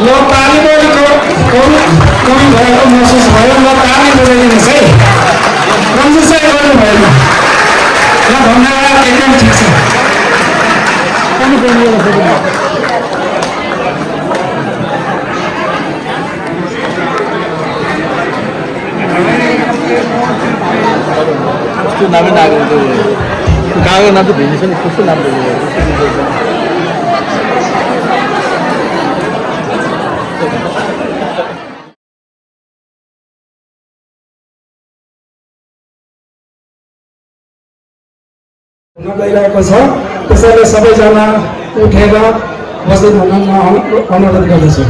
ल ताली कमी भएको महसुस भयो। ल ताली बजाइदिनुहोस् है। रन्जित चाहिँ गर्नु भएन। ल धन्यवाद, एकदम ठिक छ। कस्तो नामै नआएको त्यो गएको नाम त भिन्दै छ नि, कस्तो नाम हुन गइरहेको छ। त्यसैले सबैजना उठेर बस्दै हुन अनुरोध गर्दछु।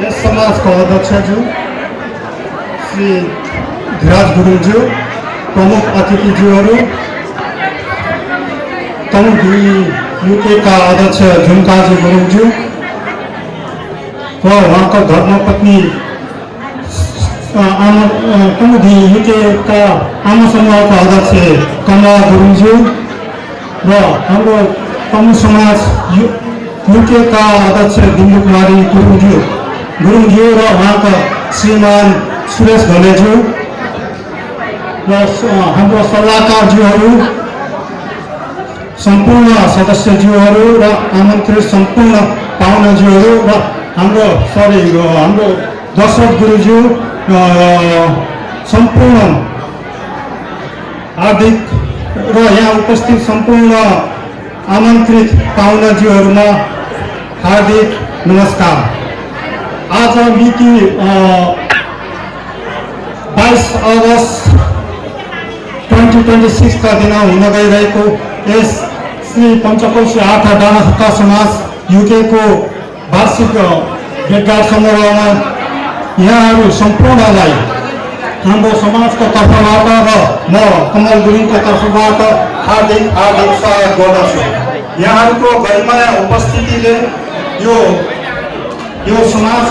यस समाजको अध्यक्षज्यू श्री धीराज गुरुङज्यू, प्रमुख अतिथिज्यूहरू, तमुदी युकेका अध्यक्ष झुमकाजी गुरुङज्यू र उहाँको धर्मपत्नी तमुदी युकेका आमा समूहका अध्यक्ष कमला गुरुङज्यू र हाम्रो तमु समाज युकेका अध्यक्ष बिन्दु कुमारी गुरुङज्यू र उहाँका श्रीमान सुरेश घलेज्यू र हाम्रो सल्लाहकारज्यूहरू, सम्पूर्ण सदस्यज्यूहरू र आमन्त्रित सम्पूर्ण पाहुनाज्यूहरू र हाम्रो दशरथ गुरुज्यू, सम्पूर्ण हार्दिक र यहाँ उपस्थित सम्पूर्ण आमन्त्रित पाहुनाज्यूहरूमा हार्दिक नमस्कार। आज मिति 22 अगस्त 2026 का दिन हुन गइरहेको यस श्री पञ्चकोशी आठा डाँडा समाज युके को वार्षिक भेटघाट समारोहमा यहाँहरू सम्पूर्णलाई हाम्रो समाजको तर्फबाट र म कमल गुरुङको तर्फबाट हार्दिक स्वागत गर्दछु। यहाँहरूको गरिमाया उपस्थितिले यो समाज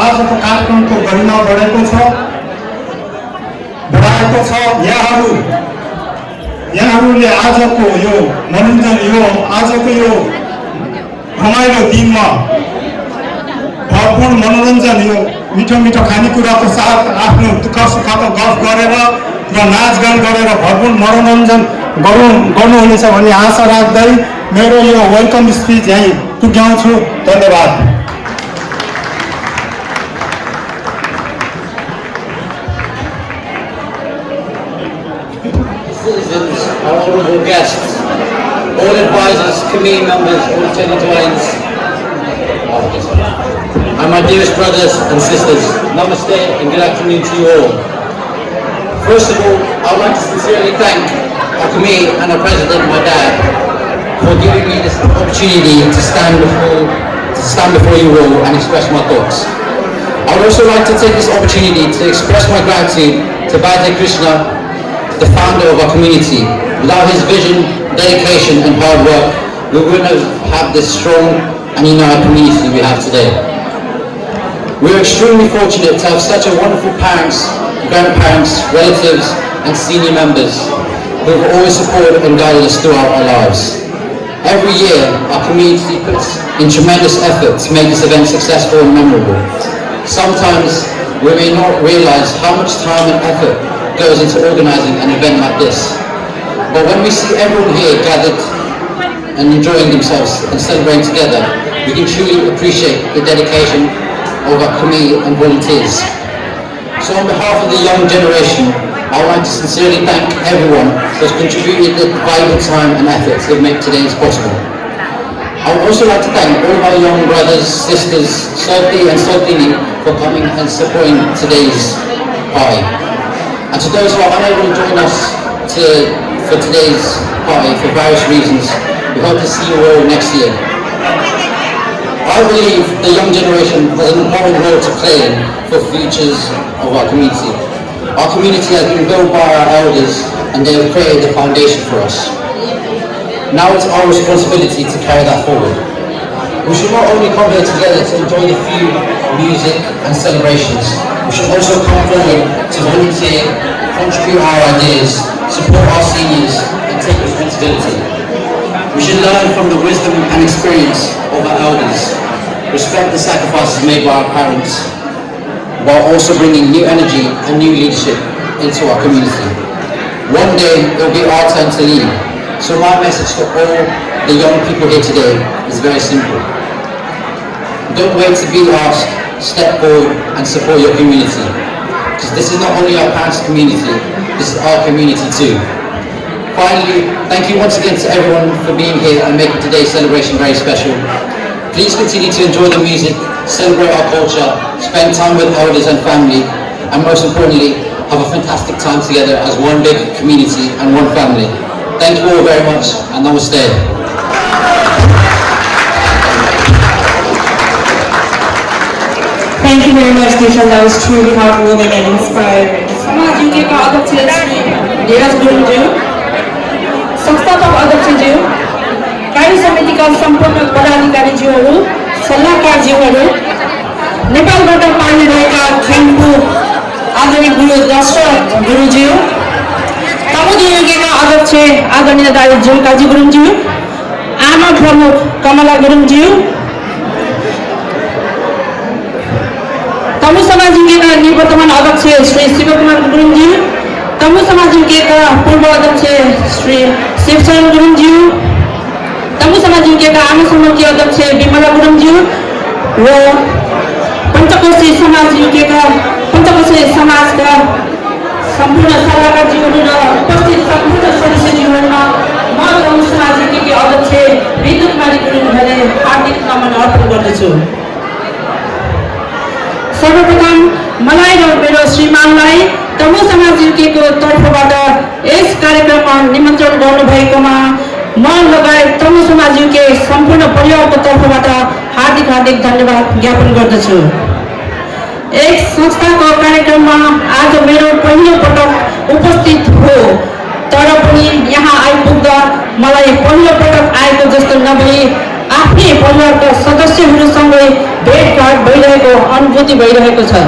आजको कार्यक्रमको गरिमा बढाएको छ। यहाँहरूले आजको यो मनोरञ्जन, आजको यो रमाइलो दिनमा भरपूर मनोरञ्जन, मिठो मिठो खानेकुराको साथ आफ्नो दुःख सुखको गफ गरेर र नाचगान गरेर भरपूर मनोरञ्जन गर्नुहुनेछ भन्ने आशा राख्दै मेरो यो वेलकम स्पिच यहीँ पुर्याउँछु। धन्यवाद। Citizens, our honourable guests, all advisors, committee members, all attending lines, and my dearest brothers and sisters, namaste and good afternoon to you all. First of all, I would like to sincerely thank our committee and our president, my dad, for giving me this opportunity to stand before you all and express my thoughts. I would also like to take this opportunity to express my gratitude to Bhante Krishna, the founder of our community. Without his vision, dedication and hard work, we wouldn't have this strong and united community we have today. We are extremely fortunate to have such a wonderful parents, grandparents, relatives and senior members who have always supported and guided us throughout our lives. Every year, our community puts in tremendous effort to make this event successful and memorable. Sometimes we may not realize how much time and effort goes into organizing an event like this. But when we see everyone here gathered and enjoying themselves and celebrating together, we can truly appreciate the dedication of our committee and volunteers. So on behalf of the young generation, I would like to sincerely thank everyone who has contributed the valuable time and effort to make today's possible. I would also like to thank all of our young brothers, sisters, Salti and Saltini for coming and supporting today's party. And to those who are unable to join us for today's party for various reasons, we hope to see you all next year. I believe the young generation has an important role to play for futures of our community. Our community has been built by our elders and they have created the foundation for us. Now it's our responsibility to carry that forward. We should not only come here together to enjoy the food, music and celebrations, we should also come forward to volunteer contribute our ideas, support our seniors, and take responsibility. We should learn from the wisdom and experience of our elders, respect the sacrifices made by our parents, while also bringing new energy and new leadership into our community. One day, it will be our turn to lead. So my message to all the young people here today is very simple. Don't wait to be asked, step forward and support your community. Because this is not only our parents' community, this is our community too. Finally, thank you once again to everyone for being here and making today's celebration very special. Please continue to enjoy the music, celebrate our culture, spend time with elders and family, and most importantly, have a fantastic time together as one big community and one family. Thank you all very much, and namaste. Thank you very much, Dishan. That was truly heartwarming and inspiring. समाज UK का अध्यक्ष श्री धीरज गुरुङज्यू, संस्थापक अध्यक्षज्यू, कार्य समितिका सम्पूर्ण पदाधिकारीज्यूहरू, सल्लाहकारज्यूहरू, नेपालबाट पाल्ने रहेका खेलको आदरणीय गुरु दशरथ गुरुज्यू, तमुदी यूकेका अध्यक्ष आदरणीय दाई जुलकाजी गुरुङज्यू, आमा प्रमुख कमला गुरुङज्यू, तमु समाज यूकेका निवर्तमान अध्यक्ष श्री शिवकुमार गुरुङज्यू, तमु समाज यूकेका पूर्व अध्यक्ष श्री शिवशरण गुरुङज्यू, तमु समाज यूकेका आमा समूहकी अध्यक्ष विमला गुरुङज्यू र पञ्चकोशी समाज यूकेका पञ्चकोशी समाजका सम्पूर्ण सल्लाहकारज्यूहरू र उपस्थित सम्पूर्ण सदस्यज्यूहरूमा म तमु समाज यूकेकी अध्यक्ष बिन्दु कुमारी गुरुङज्यूले हार्दिक नमन अर्पण गर्दछु। सर्वप्रथम मलाई र मेरो श्रीमानलाई तमु समाज यूकेको तर्फबाट यस कार्यक्रममा निमन्त्रण गर्नुभएकोमा म लगायत तमु समाज यूके सम्पूर्ण परिवारको तर्फबाट हार्दिक धन्यवाद ज्ञापन गर्दछु। एक संस्थाको कार्यक्रममा आज मेरो पहिलो पटक उपस्थित हो, तर पनि यहाँ आइपुग्दा मलाई पहिलो पटक आएको जस्तो नभई आफ्नै परिवारका सदस्यहरूसँगै भेटघाट भइरहेको अनुभूति भइरहेको छ।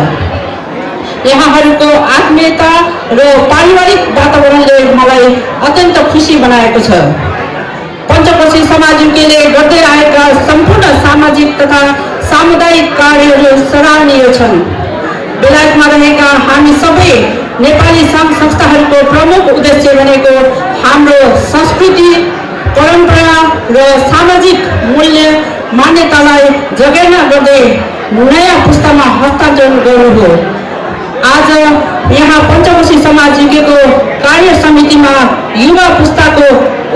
यहाँहरूको आत्मीयता र पारिवारिक वातावरणले मलाई अत्यन्त खुसी बनाएको छ। पञ्चकोशी समाज यूकेले गर्दै आएका सम्पूर्ण सामाजिक तथा सामुदायिक कार्यहरू सराहनीय छन्। बेलायतमा रहेका हामी सबै नेपाली सङ्घ संस्थाहरूको प्रमुख उद्देश्य भनेको हाम्रो संस्कृति, परम्परा र सामाजिक मूल्य मान्यतालाई जगेर्ना गर्दै नयाँ पुस्तामा हस्तान्तरण गर्नु हो। आज यहाँ पञ्चकोशी समाज यूकेको कार्य समितिमा युवा पुस्ताको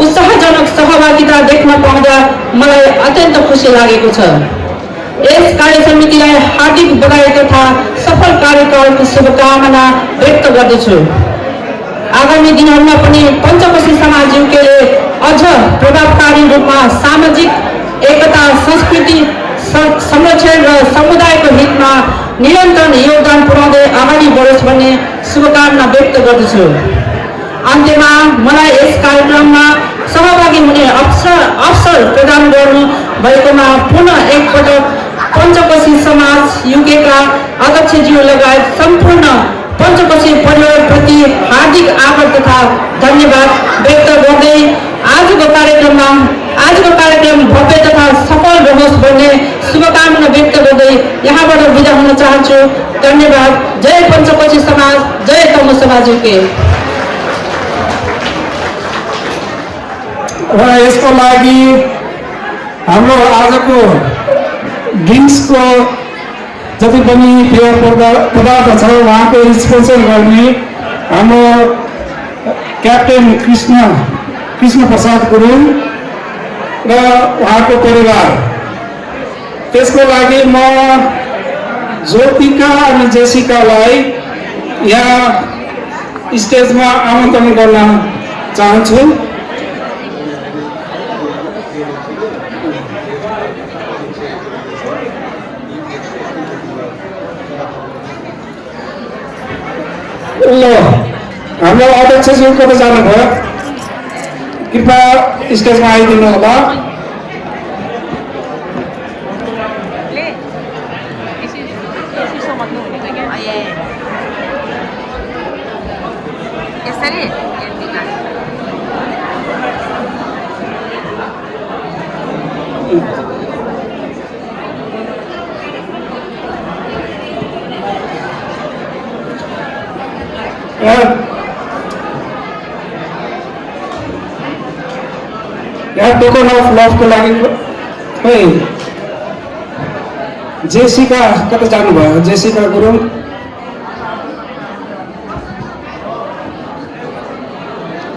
उत्साहजनक सहभागिता देख्न पाउँदा मलाई अत्यन्त खुसी लागेको छ। यस कार्य समितिलाई हार्दिक बधाई तथा सफल कार्यकालको शुभकामना व्यक्त गर्दछु। आगामी दिनहरूमा पनि पञ्चकोशी समाज यूकेले अझ प्रभावकारी रूपमा सामाजिक एकता, संस्कृति संरक्षण र समुदायको हितमा निरन्तर योगदान पुर्याउँदै अगाडि बढोस् भन्ने शुभकामना व्यक्त गर्दछु। अन्त्यमा मलाई यस कार्यक्रममा सहभागी हुने अवसर प्रदान गर्नु भएकोमा पुनः एकपटक पञ्चकोशी समाज यूकेका अध्यक्षज्यू लगायत सम्पूर्ण पञ्चकोशी परिवारप्रति हार्दिक आभार तथा धन्यवाद व्यक्त गर्दै आजको कार्यक्रम भव्य तथा सफल रहोस् भन्ने शुभकामना व्यक्त गर्दै यहाँबाट बिदा हुन चाहन्छु। धन्यवाद। जय पञ्चकोशी समाज, जय तमु समाज यूके। र यसको लागि हाम्रो आजको ड्रिङ्क्सको जति पनि पेय पदार्थ छ उहाँको स्पोन्सर गर्ने हाम्रो क्याप्टेन कृष्ण प्रसाद गुरुङ र उहाँको परिवार। त्यसको लागि म ज्योतिका अनि जेसिकालाई यहाँ स्टेजमा आमन्त्रण गर्न चाहन्छु। ल हाम्रो अध्यक्षज्यू कता जानुभयो, कृपया स्टेजमा आइदिनु होला। यहाँ टोकन अफ लभको लागि खै जेसिका कता जानुभयो जेसिका गुरुङ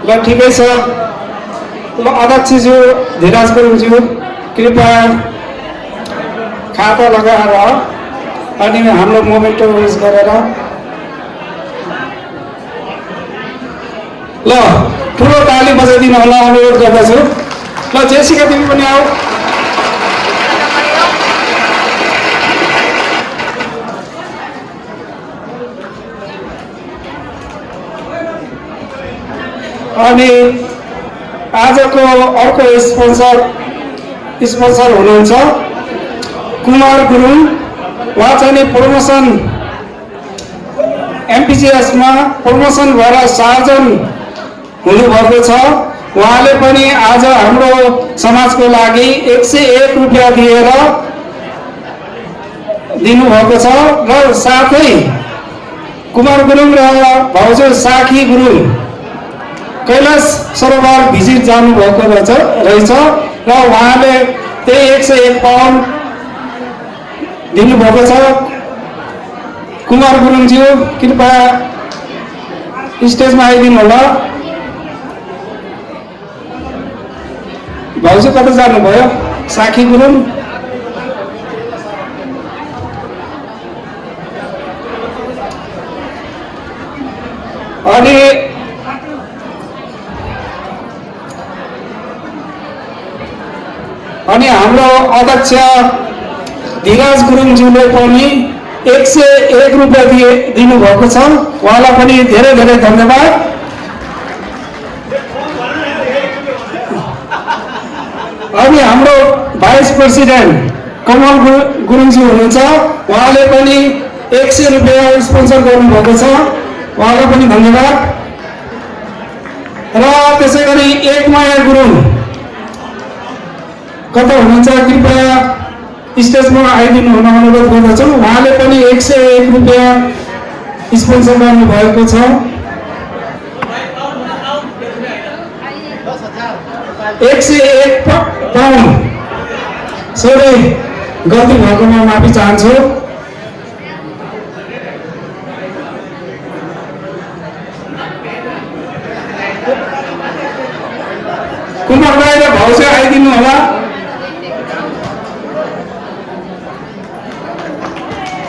ल ठिकै छ ल अध्यक्षज्यू धीराज गुरुङज्यू कृपया खाता लगाएर अनि हाम्रो मोमेन्टो युज गरेर ल ठुलो ताली बजाइदिनु होला अनुरोध गर्दछु ल जेसिका तिमी पनि आऊ अनि आजको अर्को स्पोन्सर हुनुहुन्छ कुमार गुरुङ उहाँ चाहिँ नि प्रमोसन एमपिजिएसमा प्रमोसन भएर सार्जन हुनुभएको छ उहाँले पनि आज हाम्रो समाजको लागि 101 रुपियाँ दिएर दिनुभएको छ र साथै कुमार गुरुङ र भाउजू साखी गुरुङ कैलाश सरोवर भिजिट जानुभएको रहेछ र उहाँले त्यही 101 पाउन्ड दिनुभएको छ कुमार गुरुङज्यू कृपया स्टेजमा आइदिनु होला भाउजू कता जानुभयो साखी गुरुङ अनि हाम्रो अध्यक्ष धीराज गुरुङज्यूले पनि 101 रुपियाँ दिनुभएको छ उहाँलाई पनि धेरै धेरै धन्यवाद अनि हाम्रो भाइस प्रेसिडेन्ट कमल गुरुङज्यू हुनुहुन्छ उहाँले पनि 100 रुपियाँ स्पोन्सर गर्नुभएको छ उहाँलाई पनि धन्यवाद र त्यसै गरी एकमाया गुरुङ कता हुनुहुन्छ कृपया स्टेजमा आइदिनु हुन अनुरोध गर्दछु उहाँले पनि 101 रुपियाँ स्पोन्सर गर्नुभएको छ 101 पाउन्ड सबै गल्ती भएकोमा माफी चाहन्छु कुमार राई र भाउजू आइदिनु होला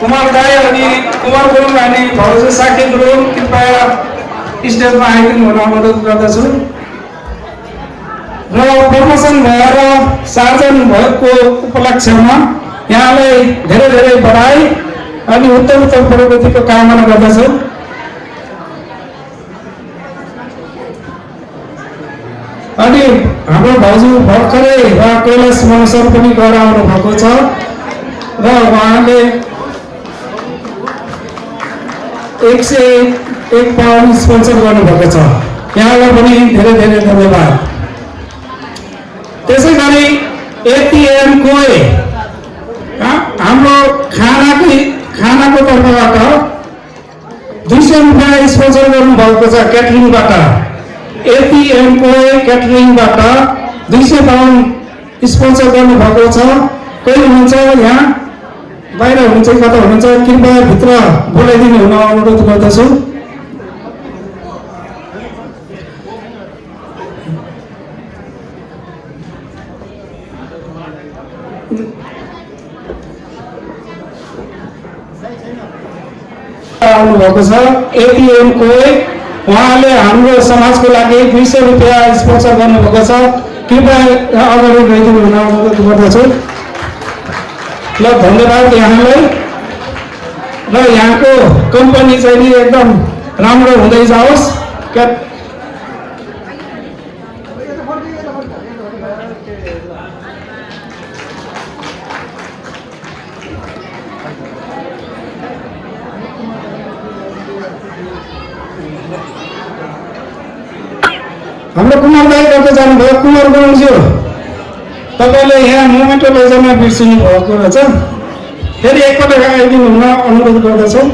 कुमार राई अनि कुमार गुरुङ अनि भाउजू साखी गुरुङ कृपया स्टेजमा आइदिनु हुन अनुरोध गर्दछु र प्रमोसन भएर सार्जन भएको उपलक्ष्यमा यहाँलाई धेरै धेरै बधाई अनि उत्तम प्रगतिको कामना गर्दछु अनि हाम्रो भाउजू भर्खरै कैलाश महोत्सव पनि गएर आउनु भएको छ र उहाँले 101 पाउन्ड स्पोन्सर गर्नुभएको छ यहाँलाई पनि धेरै धेरै धन्यवाद त्यसै गरी एटिएम कोए हाम्रो खानाको तर्फबाट 200 रुपियाँ स्पोन्सर गर्नुभएको छ क्याटरिङबाट एटिएम कोए क्याटरिङबाट 200 पाउन्ड स्पोन्सर गर्नुभएको छ कोही हुनुहुन्छ यहाँ बाहिर हुनुहुन्छ कता हुनुहुन्छ कृपया भित्र बोलाइदिनु हुन अनुरोध गर्दछु आउनुभएको छ एटिएम कोए उहाँले हाम्रो समाजको लागि 200 रुपियाँ स्पोन्सर गर्नुभएको छ कृपया अगाडि गइदिनु हुन अनुरोध गर्दछु ल धन्यवाद यहाँलाई र यहाँको कम्पनी चाहिँ एकदम राम्रो हुँदै जाओस् हाम्रो कुमार दाई गर्दै जानुभयो, कुमार गुरुङज्यू तपाईँले यहाँ मोमेन्टो लैजामा बिर्सिनु भएको रहेछ। फेरि एकपल्ट आइदिनु हुन अनुरोध गर्दछौँ।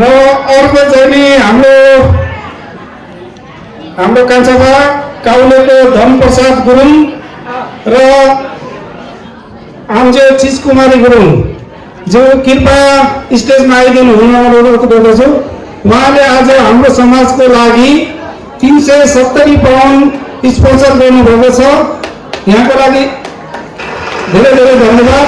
र अर्को चाहिँ नि हाम्रो कान्छाबा काउलेको धनप्रसाद गुरुङ र आम्जे चिजकुमारी गुरुङ जो कृपया स्टेजमा आइदिनु हुन अनुरोध गर्दछु। उहाँले आज हाम्रो समाजको लागि 370 पाउन्ड स्पोन्सर गर्नुभएको छ। यहाँको लागि धेरै धेरै धन्यवाद।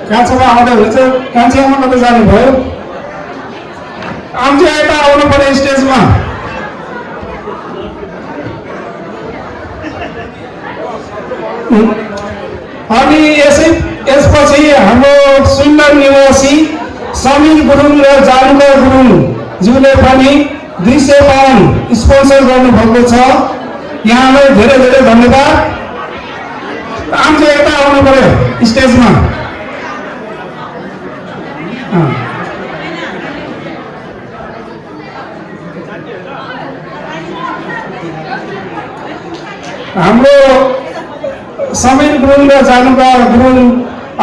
कान्छामा आउँदै हुन्छ, कान्छामा कता जानुभयो? आउँछ यता आउनु पर्यो स्टेजमा। अनि यसपछि हाम्रो सुन्दर निवासी समीर गुरुङ र जानुका गुरुङ ज्यूले पनि 200 पाउन्ड स्पोन्सर गर्नुभएको छ। यहाँलाई धेरै धेरै धन्यवाद। आउँछ यता आउनु पर्यो स्टेजमा। हाम्रो समीर गुरुङ र जानुका गुरुङ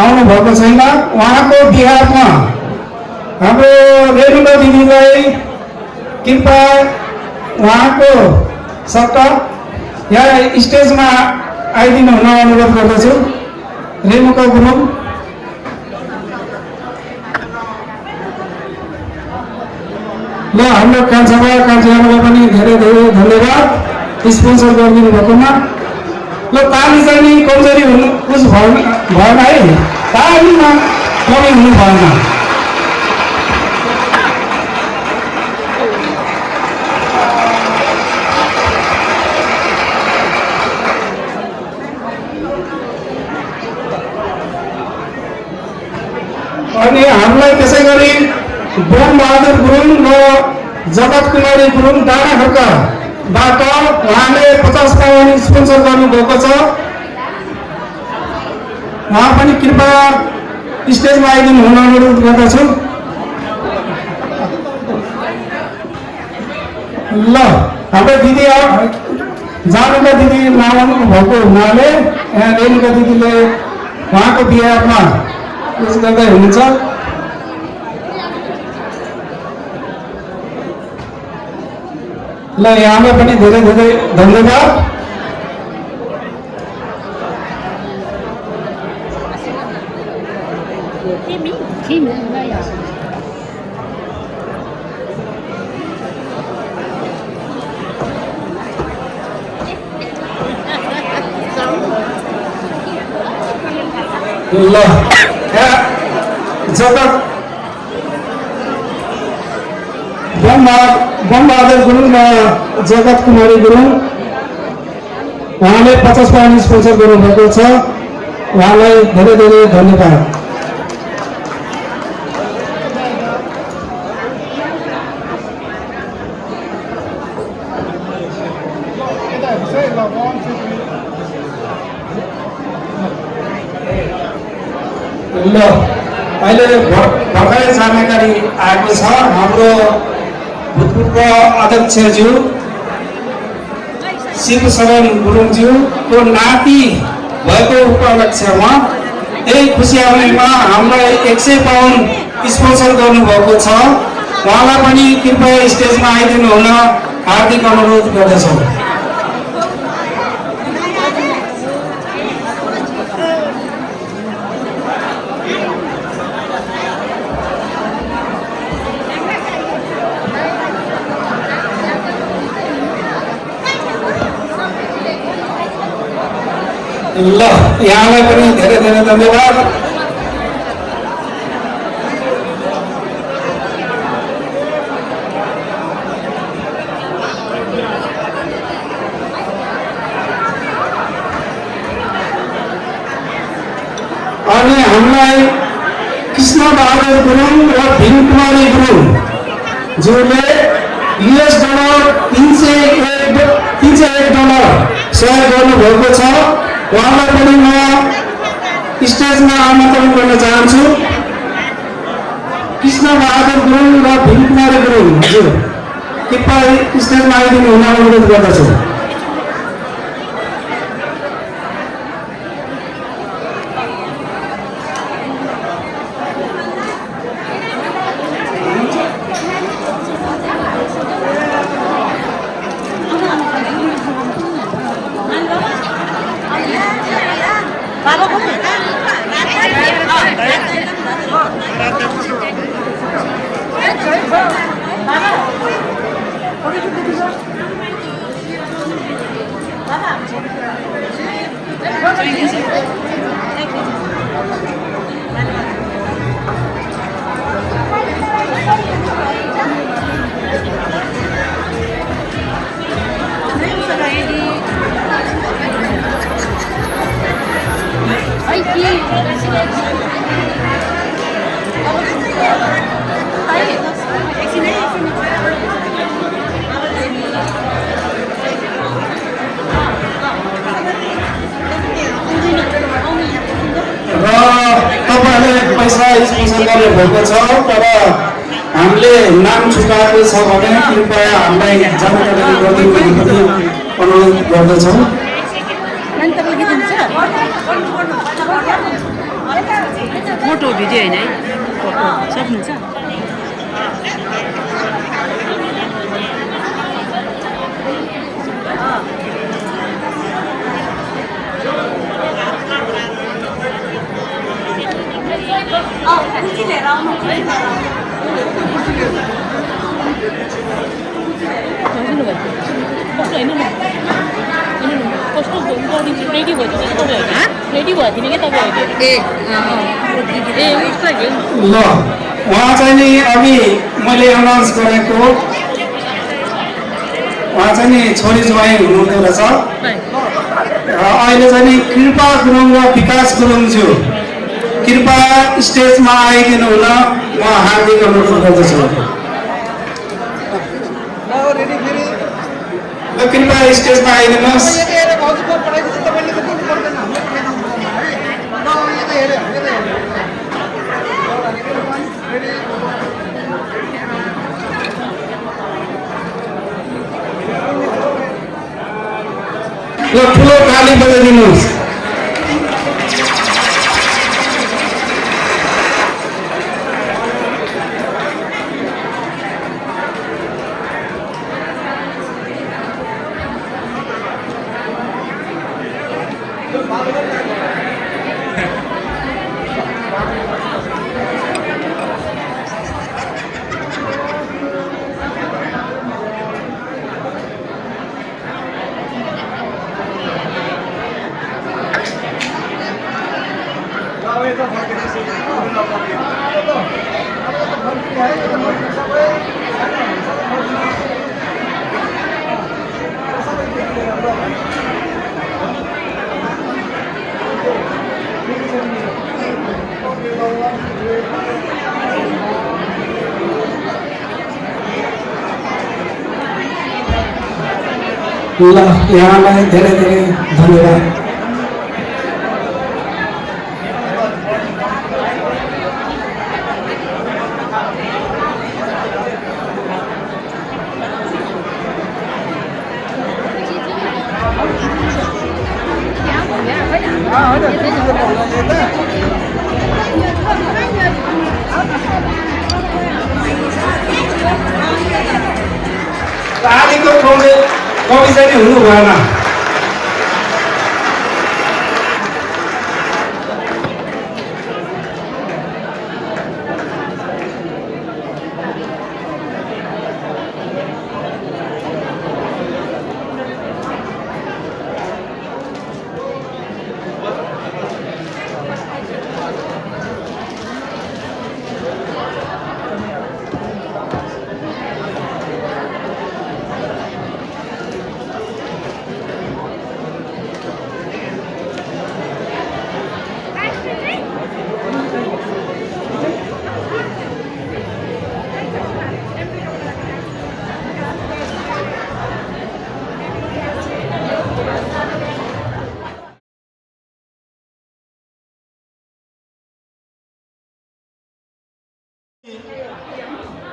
आउनु भएको छैन। उहाँको बिहारमा हाम्रो रेणुका दिदीलाई कृपया उहाँको सट्टा यहाँ स्टेजमा आइदिनु हुन अनुरोध गर्दछु। रेणुका गुरुङ ल हाम्रो कान्छालाई पनि धेरै धेरै धन्यवाद स्पोन्सर गरिदिनु भएकोमा। ल ताली चाहिँ नि कमजोरी हुनु कुछ भएन है, तालीमा कमी हुनु भएन। अनि हामीलाई त्यसै गरी बोमबहादुर गुरुङ र जगत कुमारी गुरुङ डाँडाखर्काबाट उहाँले 50 पाउन्ड स्पोन्सर गर्नुभएको छ। उहाँ पनि कृपया स्टेजमा आइदिनु हुन अनुरोध गर्दछु। ल हाम्रो दिदी जानुका दिदी नआउनु भएको हुनाले यहाँ रेणुका दिदीले उहाँको बिहारमा उस गर्दै हुनुहुन्छ। ल यहाँलाई पनि धेरै धेरै धन्यवाद। ल जगत बोमबहादुर गुरुङ र जगत कुमारी गुरुङ उहाँले 50 पाउन्ड स्पोन्सर गर्नुभएको छ। उहाँलाई धेरै धेरै धन्यवाद। ल अहिले भर्खरै जानकारी आएको छ। हाम्रो भूतपूर्व अध्यक्षज्यू शिवशरण गुरुङज्यूको नाति भएको उपलक्ष्यमा यही खुसियालीमा हामीलाई 100 पाउन्ड स्पोन्सर गर्नुभएको छ। उहाँलाई पनि कृपया स्टेजमा आइदिनु हुन हार्दिक अनुरोध गर्दछौँ। ल यहाँलाई पनि धेरै धेरै धन्यवाद। हामीलाई कृष्ण बहादुर गुरुङ र भीमकुमारी गुरुङज्यूले $301 सहयोग गर्नुभएको छ। उहाँलाई पनि म स्टेजमा आमन्त्रण गर्न चाहन्छु। कृष्ण बहादुर गुरुङ र भीमकुमारी गुरुङ हजुर कृपया स्टेजमा आइदिनु हुन अनुरोध गर्दछु। पैसा स्पोन्सर गर्नुभएको छ, तर हामीले नाम छुटाएको छ भने कृपया हामीलाई जानकारी गरिदिनु अनुरोध गर्दछौँ। फोटो भिडियो होइन है, सक्नुहुन्छ। रेडी भइदिने क्या तपाईँहरूले ए उसलाई ल उहाँ चाहिँ नि अघि मैले अनाउन्स गरेको उहाँ चाहिँ नि छोरी ज्वाइँ हुनुहुँदो रहेछ। अहिले चाहिँ नि कृपा गुरुङ र विकास गुरुङज्यू कृपया स्टेजमा आइदिनु हुन म हार्दिक अनुरोध गर्दछु। कृपया स्टेजमा आइदिनुहोस्। ल ठुलो ताली बजाइदिनुहोस्। ल यहाँलाई धेरै धेरै धन्यवाद। तालीको कवि चाहिँ हुनु भएन।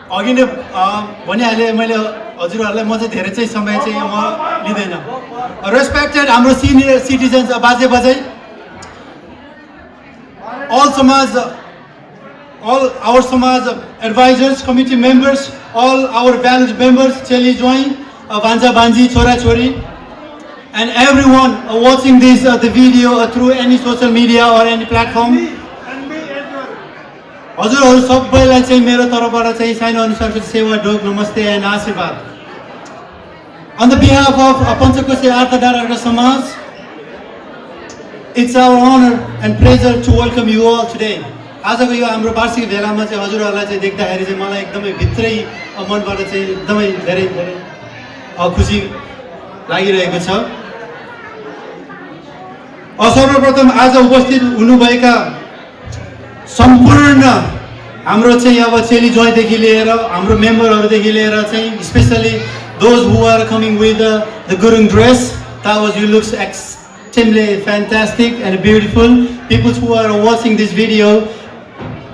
अघि नै भनिहालेँ मैले हजुरहरूलाई म चाहिँ धेरै चाहिँ समय चाहिँ म लिँदैन। रेस्पेक्टेड हाम्रो सिनियर सिटिजन्स बाजे बजै, all our Samaj advisors, committee members, all our valued members, Cheli Join, Banja Banji, Chora Chori, and everyone watching this the video through any social media or any platform. हजुरहरू सबैलाई चाहिँ मेरो तर्फबाट चाहिँ सानो अनुसारको सेवा ढोक नमस्ते एन्ड आशीर्वाद। On the behalf of Panchakoshi Artha Dharaka Samaj, it's our honor and pleasure to welcome you all today. आजको यो हाम्रो वार्षिक भेलामा चाहिँ हजुरहरूलाई चाहिँ देख्दाखेरि चाहिँ मलाई एकदमै भित्रै मनबाट चाहिँ एकदमै धेरै धेरै खुसी लागिरहेको छ। सर्वप्रथम आज उपस्थित हुनुभएका सम्पूर्ण हाम्रो चाहिँ अब चेली जोइदेखि लिएर हाम्रो मेम्बरहरूदेखि लिएर चाहिँ specially those who are coming with the Gurung dress, that was, you looks extremely fantastic and beautiful. People who are watching this video,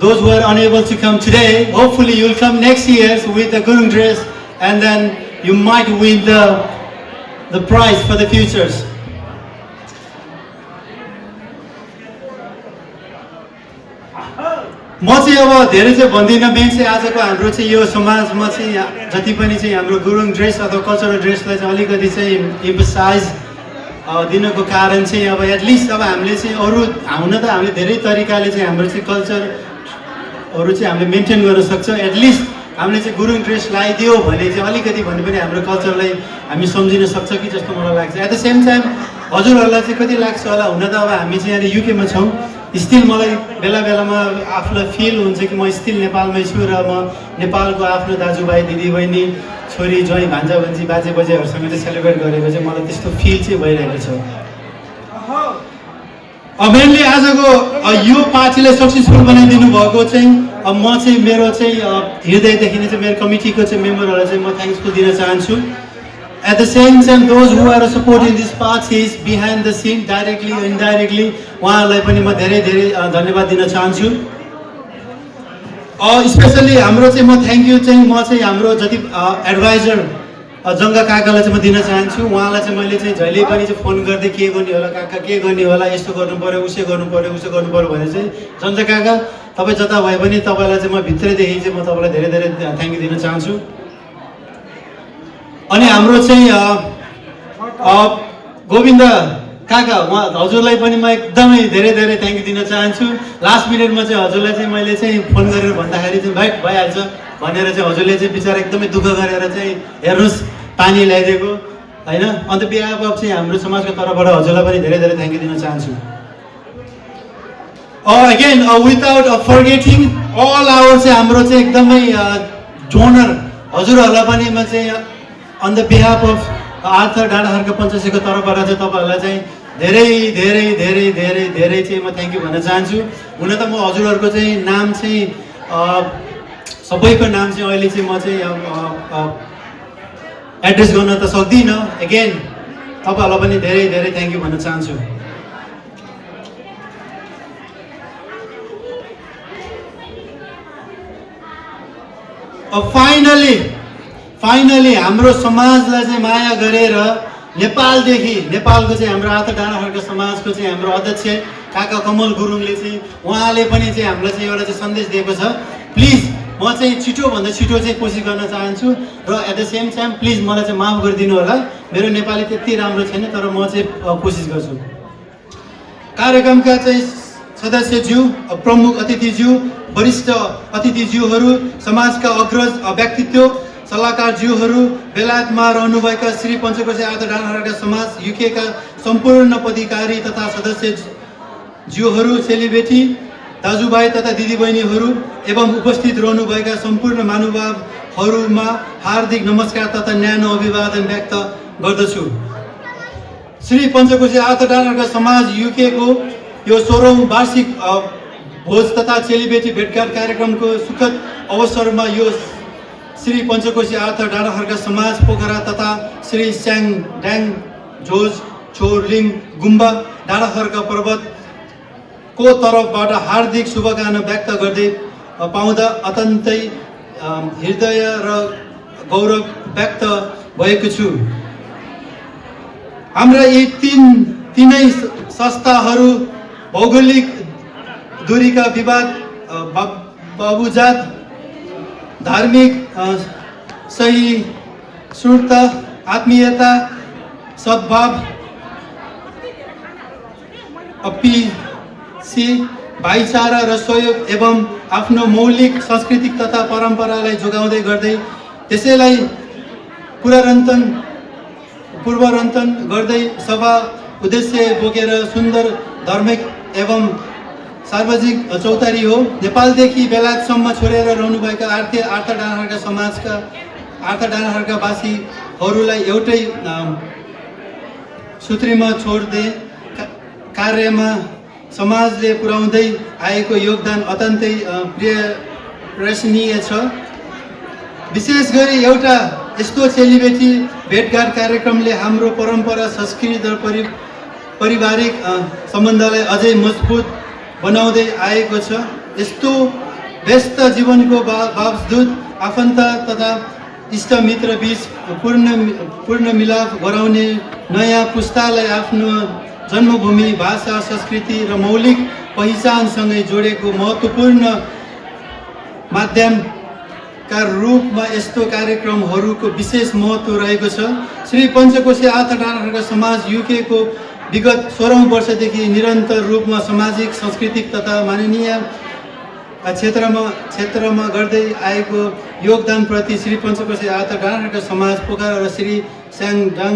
those who are unable to come today, hopefully you'll come next year with the Gurung dress, and then you might win the prize for the futures. म चाहिँ अब धेरै चाहिँ भन्दिनँ, main चाहिँ आजको हाम्रो चाहिँ यो समाजमा चाहिँ जति पनि चाहिँ हाम्रो गुरुङ ड्रेस अथवा कल्चरल ड्रेसलाई चाहिँ अलिकति चाहिँ इम्फसाइज दिनको कारण चाहिँ अब एटलिस्ट अब हामीले चाहिँ अरू हुन त हामीले धेरै तरिकाले चाहिँ हाम्रो चाहिँ कल्चरहरू चाहिँ हामीले मेन्टेन गर्न सक्छ। एटलिस्ट हामीले चाहिँ गुरुङ ड्रेस लगाइदियो भने चाहिँ अलिकति भने पनि हाम्रो कल्चरलाई हामी सम्झिन सक्छ कि जस्तो मलाई लाग्छ। एट द सेम टाइम हजुरहरूलाई चाहिँ कति लाग्छ होला, हुन त अब हामी चाहिँ यहाँ युकेमा छौँ, स्टिल मलाई बेला बेलामा आफूलाई फिल हुन्छ कि म स्टिल नेपालमै छु र म नेपालको आफ्नो दाजुभाइ दिदीबहिनी छोरी ज्वाइँ भान्जा भान्जी बाजे बजेहरूसँग चाहिँ सेलिब्रेट गरेको चाहिँ मलाई त्यस्तो फिल चाहिँ भइरहेको छ। मेनली आजको यो पार्टीलाई सक्सेसफुल बनाइदिनु भएको चाहिँ म चाहिँ मेरो चाहिँ हृदयदेखि नै चाहिँ मेरो कमिटीको चाहिँ मेम्बरहरूलाई चाहिँ म थ्याङ्क्सफुल दिन चाहन्छु। At the same time, those who are supporting these parties behind the scene, directly or indirectly, उहाँहरूलाई पनि म धेरै धेरै धन्यवाद दिन चाहन्छु। स्पेसली हाम्रो चाहिँ म थ्याङ्क यू चाहिँ म चाहिँ हाम्रो जति एडभाइजर जङ्गा काकालाई चाहिँ म दिन चाहन्छु। उहाँलाई चाहिँ मैले चाहिँ जहिले पनि चाहिँ फोन गर्दै के गर्ने होला काका, के गर्ने होला, यस्तो गर्नु पऱ्यो, उसो गर्नु पऱ्यो, उसो गर्नु पऱ्यो भने चाहिँ जङ्गा काका तपाईँ जता भए पनि तपाईँलाई चाहिँ म भित्रैदेखि चाहिँ म तपाईँलाई धेरै धेरै थ्याङ्क यू दिन चाहन्छु। अनि हाम्रो चाहिँ गोविन्द काका उहाँ हजुरलाई पनि म एकदमै धेरै धेरै थ्याङ्क यू दिन चाहन्छु। लास्ट मिनटमा चाहिँ हजुरलाई चाहिँ मैले चाहिँ फोन गरेर भन्दाखेरि चाहिँ भाइ भइहाल्छ भनेर चाहिँ हजुरले चाहिँ बिचरा एकदमै दुःख गरेर चाहिँ हेर्नुहोस् पानी ल्याइदिएको होइन। अन्त बिहाफ अफ चाहिँ हाम्रो समाजको तर्फबाट हजुरलाई पनि धेरै धेरै थ्याङ्क यू दिन चाहन्छु। Again without forgetting all our चाहिँ हाम्रो चाहिँ एकदमै डोनर हजुरहरूलाई पनि म चाहिँ on the behalf of Arthar Dandakharka पञ्चायतको तर्फबाट चाहिँ तपाईँहरूलाई चाहिँ धेरै धेरै धेरै धेरै धेरै चाहिँ म थ्याङ्क यू भन्न चाहन्छु। हुन त म हजुरहरूको चाहिँ नाम चाहिँ सबैको नाम चाहिँ अहिले चाहिँ म चाहिँ एड्रेस गर्न त सक्दिनँ। एगेन तपाईँहरूलाई पनि धेरै धेरै थ्याङ्क यू भन्न चाहन्छु। फाइनली हाम्रो समाजलाई चाहिँ माया गरेर नेपालदेखि नेपालको चाहिँ हाम्रो आर्थ डाँडाखर्क समाजको चाहिँ हाम्रो अध्यक्ष काका कमल गुरुङले चाहिँ उहाँले पनि चाहिँ हामीलाई चाहिँ एउटा चाहिँ सन्देश दिएको छ। प्लिज म चाहिँ छिटोभन्दा छिटो चाहिँ कोसिस गर्न चाहन्छु र at the same time please मलाई चाहिँ माफ गरिदिनु होला, मेरो नेपाली त्यति राम्रो छैन तर म चाहिँ कोसिस गर्छु। कार्यक्रमका चाहिँ सदस्यज्यू, प्रमुख अतिथिज्यू, वरिष्ठ अतिथिज्यूहरू, समाजका अग्रज व्यक्तित्व, सल्लाहकारज्यूहरू, बेलायतमा रहनुभएका श्री पञ्चकोशी आर्थ डाँडाखर्क समाज युकेका सम्पूर्ण पदाधिकारी तथा सदस्यज्यूहरू, सेलिब्रेटी दाजुभाइ तथा दिदीबहिनीहरू एवं उपस्थित रहनुभएका सम्पूर्ण महानुभावहरूमा हार्दिक नमस्कार तथा न्यानो अभिवादन व्यक्त गर्दछु। श्री पञ्चकोशी आर्थ डाँडाखर्क समाज युकेको यो 16औं वार्षिक भोज तथा सेलिब्रेटी भेटघाट कार्यक्रमको सुखद अवसरमा यो श्री पञ्चकोशी आर्थ डाँडाखर्क समाज पोखरा तथा श्री स्याङड्याङ झोज छोरलिङ गुम्बा डाँडाखर्क पर्वतको तर्फबाट हार्दिक शुभकामना व्यक्त गर्दै पाउँदा अत्यन्तै हृदय र गौरव व्यक्त भएको छु। हाम्रा यी तीनै संस्थाहरू भौगोलिक दूरीका विवाद बाबुजात धार्मिक सहिष्णुता आत्मीयता सद्भाव अपीसी भाइचारा र सहयोग एवं आफ्नो मौलिक सांस्कृतिक तथा परम्परालाई जोगाउँदै गर्दै त्यसैलाई पूर्वरन्तन गर्दै सभा उद्देश्य बोकेर सुन्दर धार्मिक एवं सार्वजनिक चौतारी हो। नेपालदेखि बेलायतसम्म छोडेर रहनुभएका आर्थ डाँडाखर्का वासीहरूलाई एउटै सूत्रमा छोड्दै कार्यमा समाजले पुर्याउँदै आएको योगदान अत्यन्तै प्रशंसनीय छ। विशेष गरी एउटा यस्तो चेलीबेटी भेटघाट कार्यक्रमले हाम्रो परम्परा संस्कृति र पारिवारिक सम्बन्धलाई अझै मजबुत बनाउँदै आएको छ। यस्तो व्यस्त जीवनको बावजुद आफन्त तथा इष्टमित्र बीच पूर्ण मिलाप गराउने नयाँ पुस्तालाई आफ्नो जन्मभूमि भाषा संस्कृति र मौलिक पहिचानसँगै जोडेको महत्त्वपूर्ण माध्यमका रूपमा यस्तो कार्यक्रमहरूको विशेष महत्त्व रहेको छ। श्री पञ्चकोशी आर्थ डाँडाखर्का समाज युकेको विगत 16औं वर्षदेखि निरन्तर रूपमा सामाजिक सांस्कृतिक तथा मानवीय क्षेत्रमा गर्दै आएको योगदानप्रति श्री पञ्चकोशी आर्थ डाँडाखर्का समाज पोखरा र श्री स्याङडाङ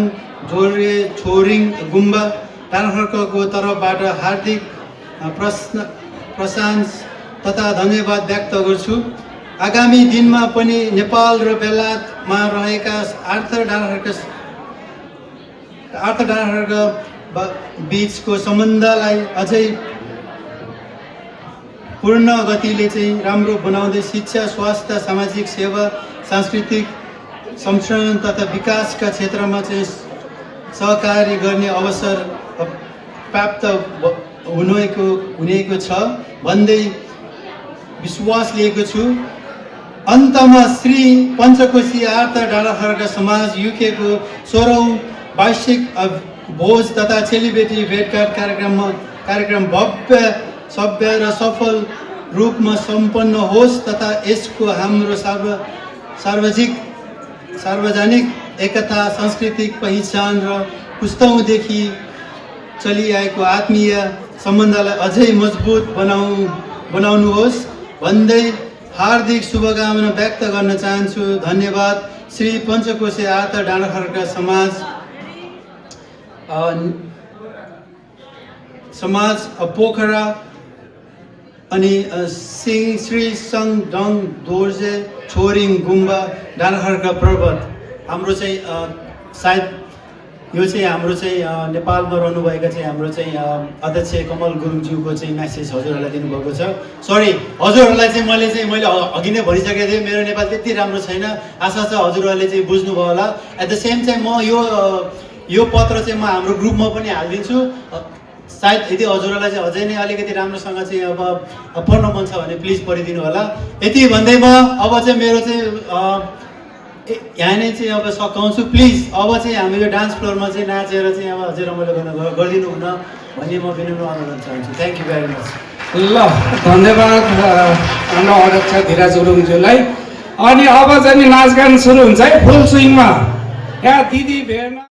जोरे छोरिङ गुम्बा डाँडाखर्कको तर्फबाट हार्दिक प्रशंसा तथा धन्यवाद व्यक्त गर्छु। आगामी दिनमा पनि नेपाल र बेलायतमा रहेका आर्थ डाँडाखर्का बीचको सम्बन्धलाई अझै पूर्ण गतिले राम्रो बनाउँदै शिक्षा स्वास्थ्य सामाजिक सेवा सांस्कृतिक संरक्षण तथा विकासका क्षेत्रमा सहकार्य गर्ने अवसर प्राप्त हुनेको छ भन्दै विश्वास लिएको छु। अन्तमा श्री पञ्चकोशी आर्थ डाँडाखर्का समाज युकेको 16औं वार्षिक भोज तथा चेलीबेटी भेटघाट कार्यक्रम भव्य सभ्य र सफल रूपमा सम्पन्न होस् तथा यसको हाम्रो सार्वजनिक एकता सांस्कृतिक पहिचान र पुस्तौँदेखि चलिआएको आत्मीय सम्बन्धलाई अझै मजबुत बनाउनुहोस् भन्दै हार्दिक शुभकामना व्यक्त गर्न चाहन्छु। धन्यवाद। श्री पञ्चकोशी आर्थ डाँडाखर्का समाज पोखरा अनि श्री सङडङ दोर्जे छोरिङ गुम्बा डाँडाखर्का पर्वत हाम्रो चाहिँ सायद यो चाहिँ हाम्रो चाहिँ नेपालमा रहनुभएका चाहिँ हाम्रो चाहिँ अध्यक्ष कमल गुरुङज्यूको चाहिँ म्यासेज हजुरहरूलाई दिनुभएको छ। सरी हजुरहरूलाई चाहिँ मैले अघि नै भनिसकेको थिएँ मेरो नेपाल त्यति राम्रो छैन। आशा छ हजुरहरूले चाहिँ बुझ्नुभयो होला। एट द सेम टाइम म यो पत्र चाहिँ म हाम्रो ग्रुपमा पनि हालिदिन्छु। सायद यदि हजुरहरूलाई चाहिँ अझै नै अलिकति राम्रोसँग चाहिँ अब पढ्न मन छ भने प्लिज पढिदिनु होला। यति भन्दै म अब चाहिँ मेरो चाहिँ यहाँ नै चाहिँ अब सघाउँछु। प्लिज अब चाहिँ हामी यो डान्स फ्लोरमा चाहिँ नाचेर चाहिँ अब अझै रमाइलो गरिदिनु हुन भन्ने म विनम्र अनुरोध चाहन्छु। Thank you very much. ल धन्यवाद हाम्रो अध्यक्ष धीरज गुरुङज्यूलाई। अनि अब चाहिँ नाचगान सुरु हुन्छ है फुल स्विङमा। यहाँ दिदी भेट्न